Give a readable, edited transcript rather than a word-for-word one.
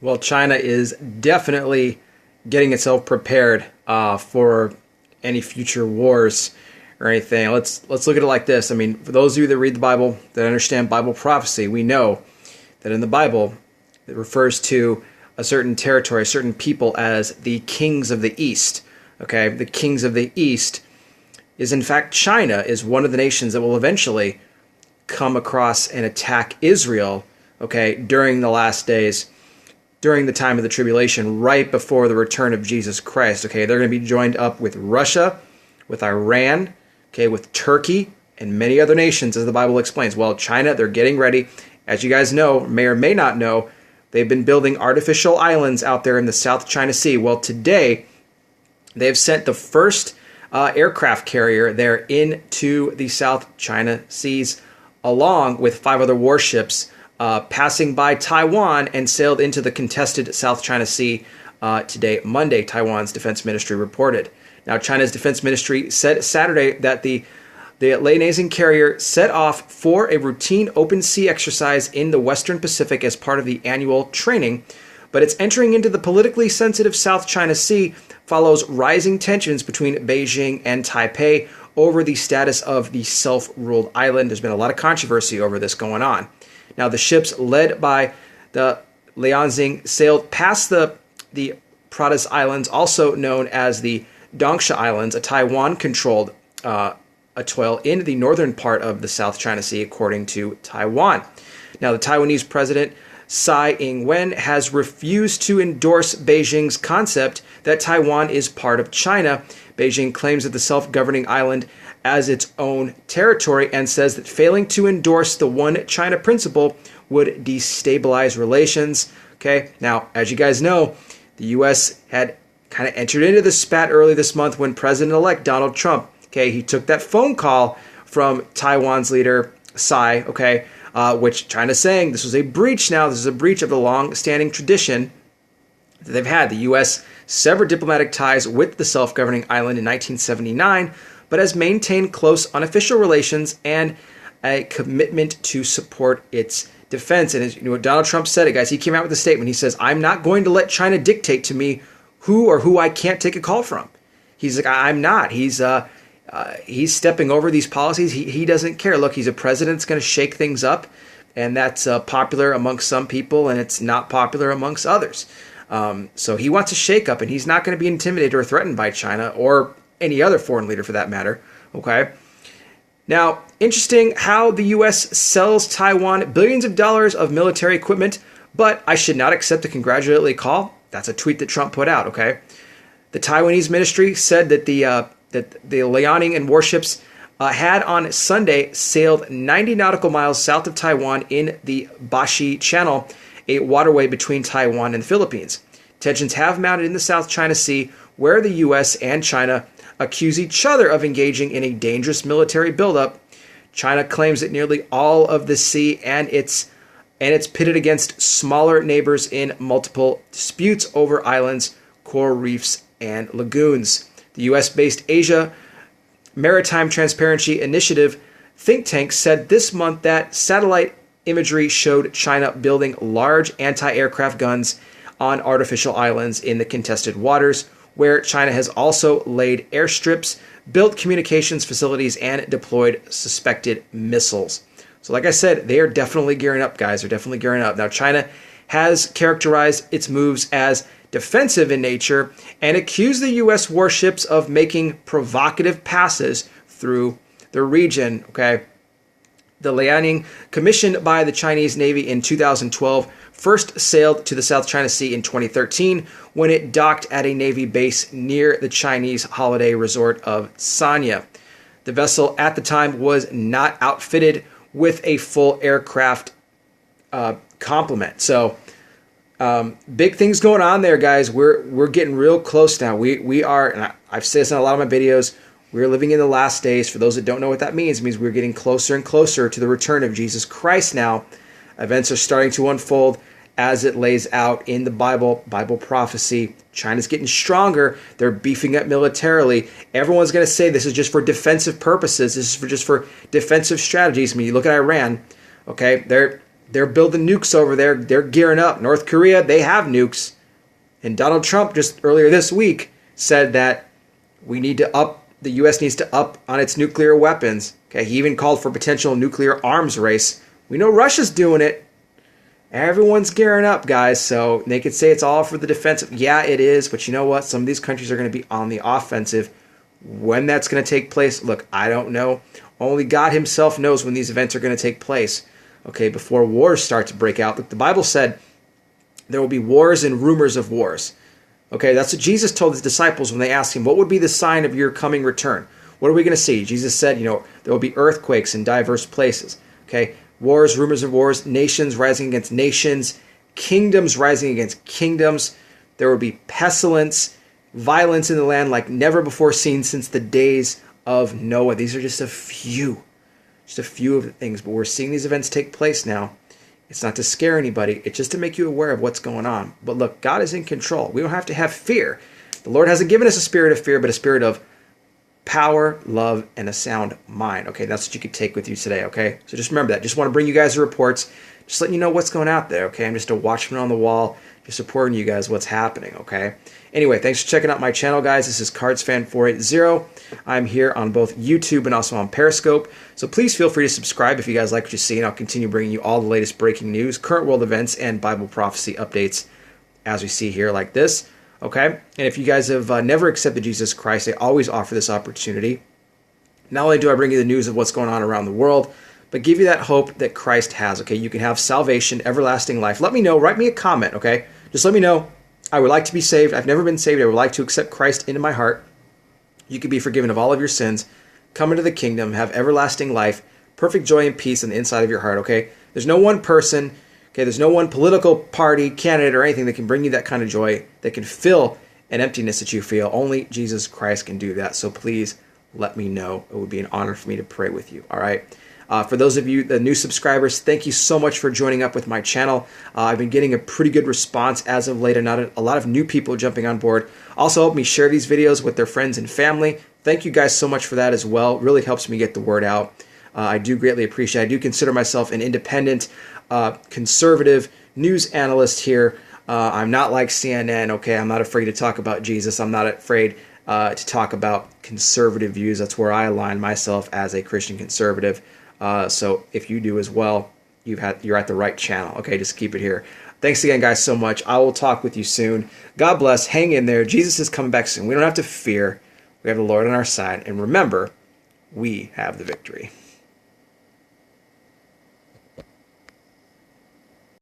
Well, China is definitely getting itself prepared for any future wars or anything. Let's look at it like this. I mean, for those of you that read the Bible, that understand Bible prophecy, we know that in the Bible it refers to a certain territory, a certain people as the kings of the East. Okay, the kings of the East is in fact China is one of the nations that will eventually come across and attack Israel. Okay, during the last days, during the time of the tribulation, right before the return of Jesus Christ. Okay, they're going to be joined up with Russia, with Iran, okay, with Turkey, and many other nations, as the Bible explains. Well, China, they're getting ready. As you guys know, may or may not know, they've been building artificial islands out there in the South China Sea. Well, today, they've sent the first aircraft carrier there into the South China Seas, along with 5 other warships, passing by Taiwan and sailed into the contested South China Sea today, Monday, Taiwan's defense ministry reported. Now, China's defense ministry said Saturday that the Liaoning carrier set off for a routine open sea exercise in the Western Pacific as part of the annual training, but its entering into the politically sensitive South China Sea follows rising tensions between Beijing and Taipei over the status of the self-ruled island. There's been a lot of controversy over this going on. Now, the ships led by the Liaoning sailed past the Pratas Islands, also known as the Dongsha Islands, a Taiwan-controlled atoll in the northern part of the South China Sea, according to Taiwan. Now, the Taiwanese president, Tsai Ing-wen, has refused to endorse Beijing's concept that Taiwan is part of China. Beijing claims that the self-governing island as its own territory and says that failing to endorse the one China principle would destabilize relations. Okay, now, as you guys know, the U.S. had kind of entered into the spat early this month when President-elect Donald Trump, okay, he took that phone call from Taiwan's leader, Tsai, okay, which China's saying this was a breach now. This is a breach of the long-standing tradition that they've had. The U.S. severed diplomatic ties with the self-governing island in 1979, but has maintained close unofficial relations and a commitment to support its defense. And as you know, Donald Trump said it, guys. He came out with a statement. He says, "I'm not going to let China dictate to me who I can't take a call from." He's like, I'm not. He's stepping over these policies. He doesn't care. Look, he's a president that's going to shake things up, and that's popular amongst some people, and it's not popular amongst others. So he wants a shake-up, and he's not going to be intimidated or threatened by China or any other foreign leader for that matter. Okay. Now, interesting how the U.S. sells Taiwan billions of dollars of military equipment, but I should not accept the congratulatory call. That's a tweet that Trump put out. Okay. The Taiwanese ministry said that the Liaoning and warships had on Sunday sailed 90 nautical miles south of Taiwan in the Bashi Channel, a waterway between Taiwan and the Philippines. Tensions have mounted in the South China Sea, where the U.S. and China accuse each other of engaging in a dangerous military buildup. China claims that nearly all of the sea and it's pitted against smaller neighbors in multiple disputes over islands, coral reefs, and lagoons. The U.S.-based Asia Maritime Transparency Initiative think tank said this month that satellite imagery showed China building large anti-aircraft guns on artificial islands in the contested waters, where China has also laid airstrips, built communications facilities, and deployed suspected missiles. So like I said, they are definitely gearing up, guys. They're definitely gearing up. Now, China has characterized its moves as defensive in nature and accused the U.S. warships of making provocative passes through the region. Okay. The Liaoning, commissioned by the Chinese Navy in 2012, first sailed to the South China Sea in 2013 when it docked at a Navy base near the Chinese holiday resort of Sanya. The vessel at the time was not outfitted with a full aircraft complement. So big things going on there, guys. We're getting real close now. We are, and I've said this in a lot of my videos, we're living in the last days. For those that don't know what that means, it means we're getting closer and closer to the return of Jesus Christ now. Events are starting to unfold as it lays out in the Bible prophecy. China's getting stronger. They're beefing up militarily. Everyone's going to say this is just for defensive purposes. This is just for defensive strategies. I mean, you look at Iran, okay? They're building nukes over there. They're gearing up. North Korea, they have nukes. And Donald Trump just earlier this week said that the U.S. needs to up on its nuclear weapons. Okay, he even called for potential nuclear arms race. We know Russia's doing it. Everyone's gearing up, guys. So they could say it's all for the defensive. Yeah, it is. But you know what? Some of these countries are going to be on the offensive. When that's going to take place, look, I don't know. Only God himself knows when these events are going to take place. Okay, before wars start to break out. Look, the Bible said there will be wars and rumors of wars. Okay, that's what Jesus told his disciples when they asked him, what would be the sign of your coming return? What are we going to see? Jesus said, there will be earthquakes in diverse places. Okay, wars, rumors of wars, nations rising against nations, kingdoms rising against kingdoms. There will be pestilence, violence in the land like never before seen since the days of Noah. These are just a few of the things, but we're seeing these events take place now. It's not to scare anybody. It's just to make you aware of what's going on. But look, God is in control. We don't have to have fear. The Lord hasn't given us a spirit of fear, but a spirit of power, love, and a sound mind. Okay, that's what you could take with you today, okay? So just remember that. Just want to bring you guys the reports. Just letting you know what's going out there, okay? I'm just a watchman on the wall, just supporting you guys what's happening, okay? Anyway, thanks for checking out my channel, guys. This is CardsFan480. I'm here on both YouTube and also on Periscope. So please feel free to subscribe if you guys like what you see, and I'll continue bringing you all the latest breaking news, current world events, and Bible prophecy updates as we see here like this, okay? And if you guys have never accepted Jesus Christ, I always offer this opportunity. Not only do I bring you the news of what's going on around the world, but give you that hope that Christ has, okay? You can have salvation, everlasting life. Let me know. Write me a comment, okay? Just let me know. I would like to be saved. I've never been saved. I would like to accept Christ into my heart. You can be forgiven of all of your sins, come into the kingdom, have everlasting life, perfect joy and peace on the inside of your heart, okay? There's no one person, okay? There's no one political party, candidate, or anything that can bring you that kind of joy, that can fill an emptiness that you feel. Only Jesus Christ can do that. So please let me know. It would be an honor for me to pray with you, all right? For those of you, the new subscribers, thank you so much for joining up with my channel. I've been getting a pretty good response as of late, and a lot of new people jumping on board. Also help me share these videos with their friends and family. Thank you guys so much for that as well. It really helps me get the word out. I do greatly appreciate it. I do consider myself an independent, conservative news analyst here. I'm not like CNN, okay? I'm not afraid to talk about Jesus. I'm not afraid to talk about conservative views. That's where I align myself as a Christian conservative. So if you do as well, you're at the right channel. Okay, just keep it here. Thanks again, guys, so much. I will talk with you soon. God bless. Hang in there. Jesus is coming back soon. We don't have to fear. We have the Lord on our side. And remember, we have the victory.